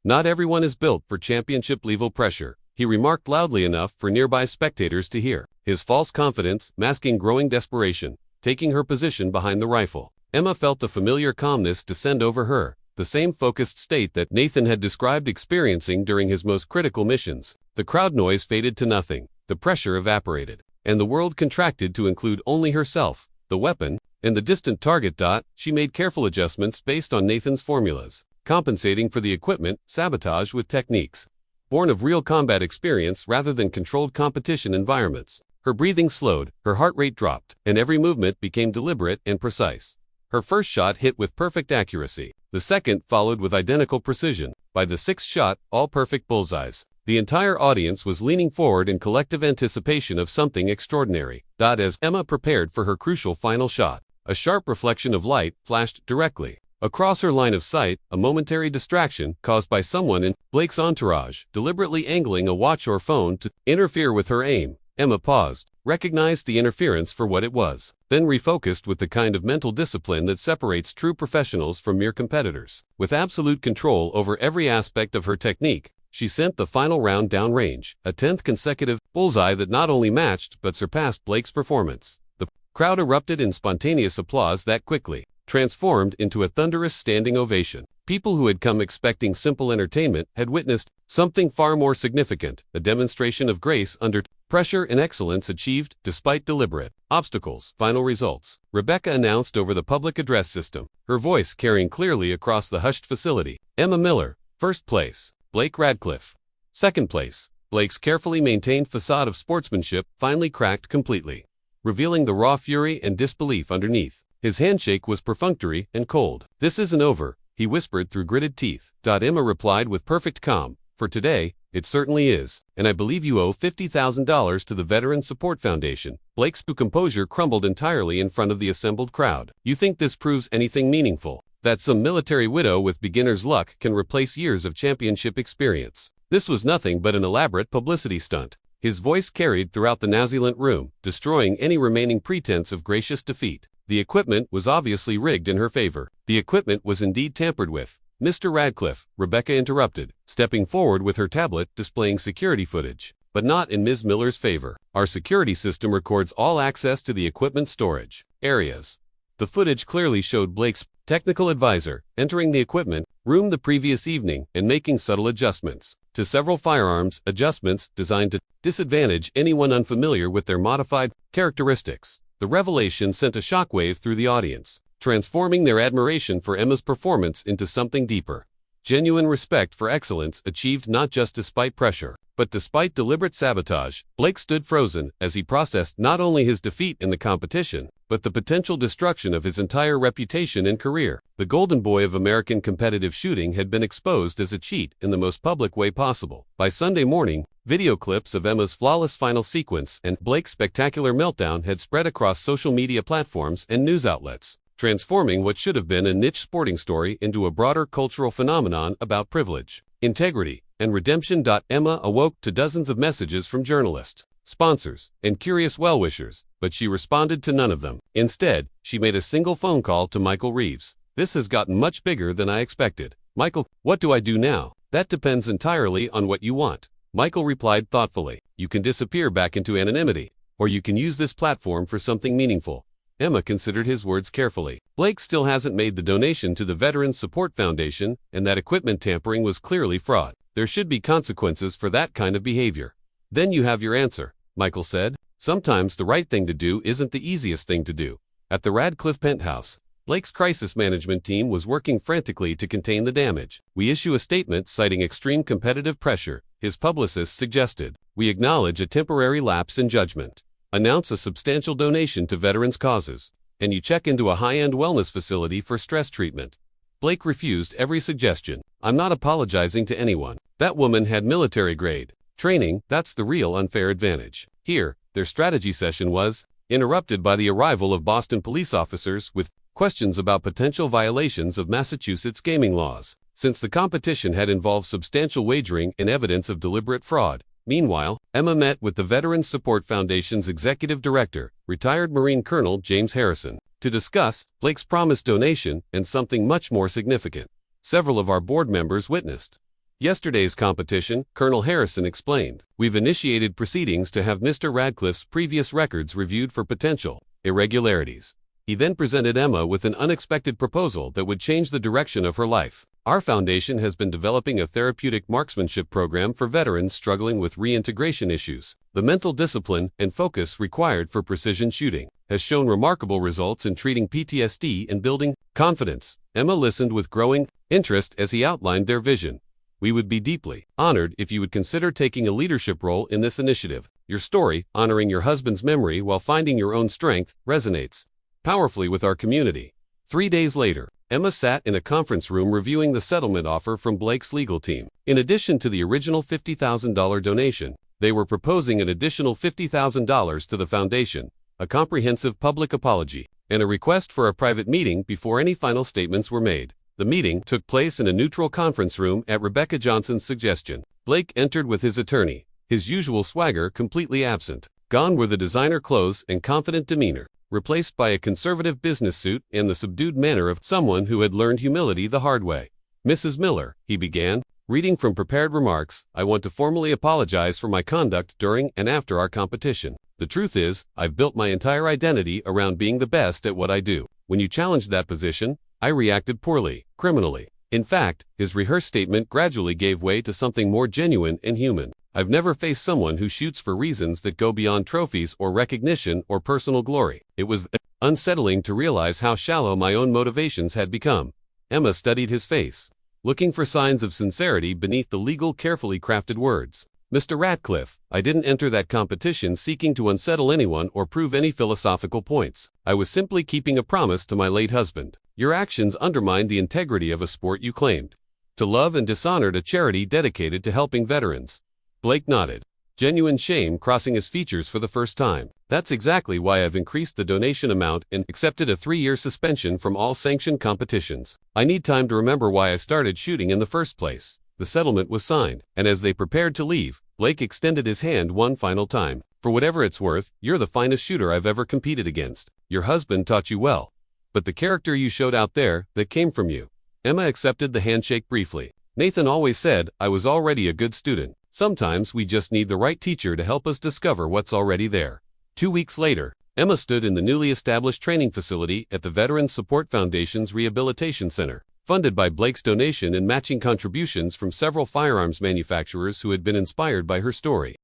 Not everyone is built for championship-level pressure, he remarked loudly enough for nearby spectators to hear, his false confidence masking growing desperation. Taking her position behind the rifle, Emma felt the familiar calmness descend over her, the same focused state that Nathan had described experiencing during his most critical missions. The crowd noise faded to nothing, the pressure evaporated, and the world contracted to include only herself, the weapon, and the distant target. She made careful adjustments based on Nathan's formulas, compensating for the equipment sabotage with techniques born of real combat experience rather than controlled competition environments. Her breathing slowed, her heart rate dropped, and every movement became deliberate and precise. Her first shot hit with perfect accuracy. The second followed with identical precision. By the 6th shot, all perfect bullseyes. The entire audience was leaning forward in collective anticipation of something extraordinary. As Emma prepared for her crucial final shot, a sharp reflection of light flashed directly across her line of sight, a momentary distraction caused by someone in Blake's entourage, deliberately angling a watch or phone to interfere with her aim. Emma paused, recognized the interference for what it was, then refocused with the kind of mental discipline that separates true professionals from mere competitors. With absolute control over every aspect of her technique, she sent the final round downrange, a 10th consecutive bullseye that not only matched but surpassed Blake's performance. The crowd erupted in spontaneous applause that quickly transformed into a thunderous standing ovation. People who had come expecting simple entertainment had witnessed something far more significant, a demonstration of grace under pressure and excellence achieved despite deliberate obstacles. Final results, Rebecca announced over the public address system, her voice carrying clearly across the hushed facility. Emma Miller, 1st place. Blake Radcliffe, 2nd place. Blake's carefully maintained facade of sportsmanship finally cracked completely, revealing the raw fury and disbelief underneath. His handshake was perfunctory and cold. "This isn't over," he whispered through gritted teeth. Emma replied with perfect calm, "For today, it certainly is, and I believe you owe $50,000 to the Veteran Support Foundation." Blake's composure crumbled entirely in front of the assembled crowd. "You think this proves anything meaningful? That some military widow with beginner's luck can replace years of championship experience? This was nothing but an elaborate publicity stunt." His voice carried throughout the nauseous room, destroying any remaining pretense of gracious defeat. The equipment was obviously rigged in her favor. The equipment was indeed tampered with. "Mr. Radcliffe," Rebecca interrupted, stepping forward with her tablet displaying security footage, "but not in Ms. Miller's favor. Our security system records all access to the equipment storage areas." The footage clearly showed Blake's technical advisor entering the equipment room the previous evening and making subtle adjustments to several firearms, adjustments designed to disadvantage anyone unfamiliar with their modified characteristics. The revelation sent a shockwave through the audience, transforming their admiration for Emma's performance into something deeper. Genuine respect for excellence achieved not just despite pressure, but despite deliberate sabotage. Blake stood frozen as he processed not only his defeat in the competition, but the potential destruction of his entire reputation and career. The golden boy of American competitive shooting had been exposed as a cheat in the most public way possible. By Sunday morning, video clips of Emma's flawless final sequence and Blake's spectacular meltdown had spread across social media platforms and news outlets, transforming what should have been a niche sporting story into a broader cultural phenomenon about privilege, integrity, and redemption. Emma awoke to dozens of messages from journalists, sponsors, and curious well-wishers, but she responded to none of them. Instead, she made a single phone call to Michael Reeves. "This has gotten much bigger than I expected. Michael, what do I do now?" "That depends entirely on what you want," Michael replied thoughtfully. "You can disappear back into anonymity, or you can use this platform for something meaningful." Emma considered his words carefully. Blake still hasn't made the donation to the Veterans Support Foundation, and that equipment tampering was clearly fraud. There should be consequences for that kind of behavior. Then you have your answer, Michael said. Sometimes the right thing to do isn't the easiest thing to do. At the Radcliffe penthouse, Blake's crisis management team was working frantically to contain the damage. We issue a statement citing extreme competitive pressure, his publicist suggested. We acknowledge a temporary lapse in judgment. Announce a substantial donation to veterans' causes. And you check into a high-end wellness facility for stress treatment. Blake refused every suggestion. I'm not apologizing to anyone. That woman had military-grade training. That's the real unfair advantage. Here, their strategy session was interrupted by the arrival of Boston police officers with questions about potential violations of Massachusetts gaming laws, since the competition had involved substantial wagering and evidence of deliberate fraud. Meanwhile, Emma met with the Veterans Support Foundation's executive director, retired Marine Colonel James Harrison, to discuss Blake's promised donation and something much more significant. Several of our board members witnessed yesterday's competition, Colonel Harrison explained. We've initiated proceedings to have Mr. Radcliffe's previous records reviewed for potential irregularities. He then presented Emma with an unexpected proposal that would change the direction of her life. Our foundation has been developing a therapeutic marksmanship program for veterans struggling with reintegration issues. The mental discipline and focus required for precision shooting has shown remarkable results in treating PTSD and building confidence. Emma listened with growing interest as he outlined their vision. We would be deeply honored if you would consider taking a leadership role in this initiative. Your story, honoring your husband's memory while finding your own strength, resonates powerfully with our community. 3 days later, Emma sat in a conference room reviewing the settlement offer from Blake's legal team. In addition to the original $50,000 donation, they were proposing an additional $50,000 to the foundation, a comprehensive public apology, and a request for a private meeting before any final statements were made. The meeting took place in a neutral conference room at Rebecca Johnson's suggestion. Blake entered with his attorney, his usual swagger completely absent. Gone were the designer clothes and confident demeanor, replaced by a conservative business suit and the subdued manner of someone who had learned humility the hard way. Mrs. Miller, he began, reading from prepared remarks, I want to formally apologize for my conduct during and after our competition. The truth is, I've built my entire identity around being the best at what I do. When you challenged that position, I reacted poorly, criminally. In fact, his rehearsed statement gradually gave way to something more genuine and human. I've never faced someone who shoots for reasons that go beyond trophies or recognition or personal glory. It was unsettling to realize how shallow my own motivations had become. Emma studied his face, looking for signs of sincerity beneath the legal, carefully crafted words. Mr. Radcliffe, I didn't enter that competition seeking to unsettle anyone or prove any philosophical points. I was simply keeping a promise to my late husband. Your actions undermined the integrity of a sport you claimed to love and dishonored a charity dedicated to helping veterans. Blake nodded, genuine shame crossing his features for the first time. That's exactly why I've increased the donation amount and accepted a 3-year suspension from all sanctioned competitions. I need time to remember why I started shooting in the first place. The settlement was signed, and as they prepared to leave, Blake extended his hand one final time. For whatever it's worth, you're the finest shooter I've ever competed against. Your husband taught you well. But the character you showed out there, that came from you. Emma accepted the handshake briefly. Nathan always said, I was already a good student. Sometimes we just need the right teacher to help us discover what's already there. 2 weeks later, Emma stood in the newly established training facility at the Veterans Support Foundation's Rehabilitation Center, funded by Blake's donation and matching contributions from several firearms manufacturers who had been inspired by her story.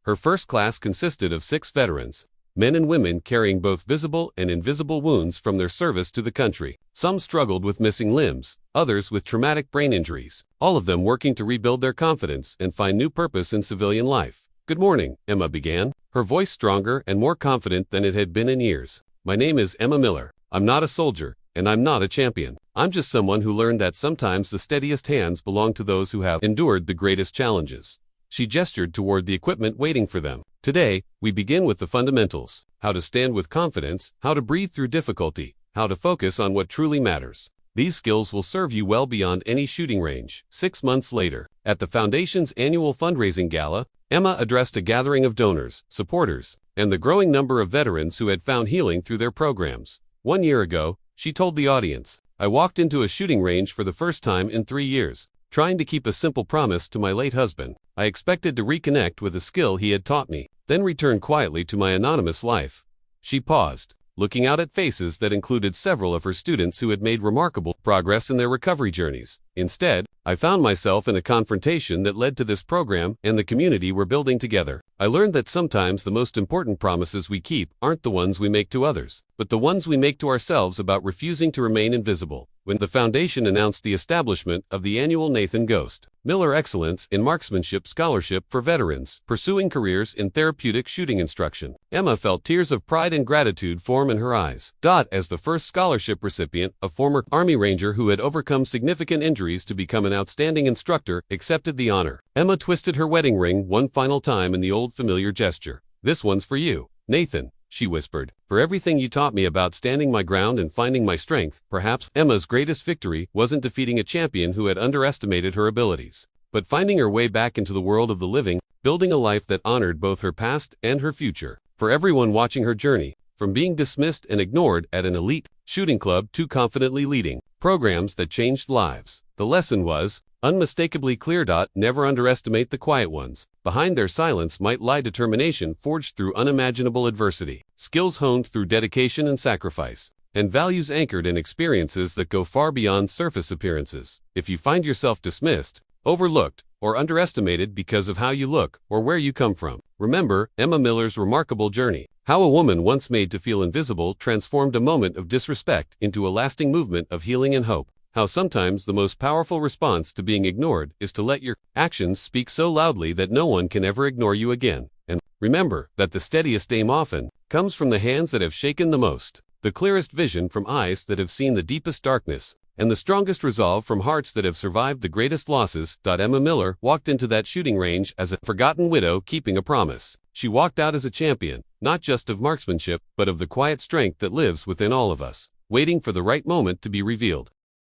Her first class consisted of 6 veterans, men and women carrying both visible and invisible wounds from their service to the country. Some struggled with missing limbs, others with traumatic brain injuries, all of them working to rebuild their confidence and find new purpose in civilian life. Good morning, Emma began, her voice stronger and more confident than it had been in years. My name is Emma Miller. I'm not a soldier, and I'm not a champion. I'm just someone who learned that sometimes the steadiest hands belong to those who have endured the greatest challenges. She gestured toward the equipment waiting for them. Today, we begin with the fundamentals: how to stand with confidence, how to breathe through difficulty, how to focus on what truly matters. These skills will serve you well beyond any shooting range. 6 months later, at the Foundation's annual fundraising gala, Emma addressed a gathering of donors, supporters, and the growing number of veterans who had found healing through their programs. 1 year ago, she told the audience, I walked into a shooting range for the first time in 3 years, trying to keep a simple promise to my late husband. I expected to reconnect with a skill he had taught me, then return quietly to my anonymous life. She paused, looking out at faces that included several of her students who had made remarkable progress in their recovery journeys. Instead, I found myself in a confrontation that led to this program and the community we're building together. I learned that sometimes the most important promises we keep aren't the ones we make to others, but the ones we make to ourselves about refusing to remain invisible. When the foundation announced the establishment of the annual Nathan Ghost Miller Excellence in Marksmanship Scholarship for veterans pursuing careers in therapeutic shooting instruction, Emma felt tears of pride and gratitude form in her eyes. As the first scholarship recipient, a former Army Ranger who had overcome significant injuries to become an outstanding instructor, accepted the honor. Emma twisted her wedding ring one final time in the old familiar gesture. "This one's for you, Nathan," she whispered, "for everything you taught me about standing my ground and finding my strength." Perhaps Emma's greatest victory wasn't defeating a champion who had underestimated her abilities, but finding her way back into the world of the living, building a life that honored both her past and her future. For everyone watching her journey, from being dismissed and ignored at an elite shooting club to confidently leading programs that changed lives, the lesson was unmistakably clear. Never underestimate the quiet ones. Behind their silence might lie determination forged through unimaginable adversity, skills honed through dedication and sacrifice, and values anchored in experiences that go far beyond surface appearances. If you find yourself dismissed, overlooked, or underestimated because of how you look or where you come from, remember Emma Miller's remarkable journey. How a woman once made to feel invisible transformed a moment of disrespect into a lasting movement of healing and hope. How sometimes the most powerful response to being ignored is to let your actions speak so loudly that no one can ever ignore you again. And remember that the steadiest aim often comes from the hands that have shaken the most, the clearest vision from eyes that have seen the deepest darkness, and the strongest resolve from hearts that have survived the greatest losses. Emma Miller walked into that shooting range as a forgotten widow keeping a promise. She walked out as a champion, not just of marksmanship, but of the quiet strength that lives within all of us, waiting for the right moment to be revealed.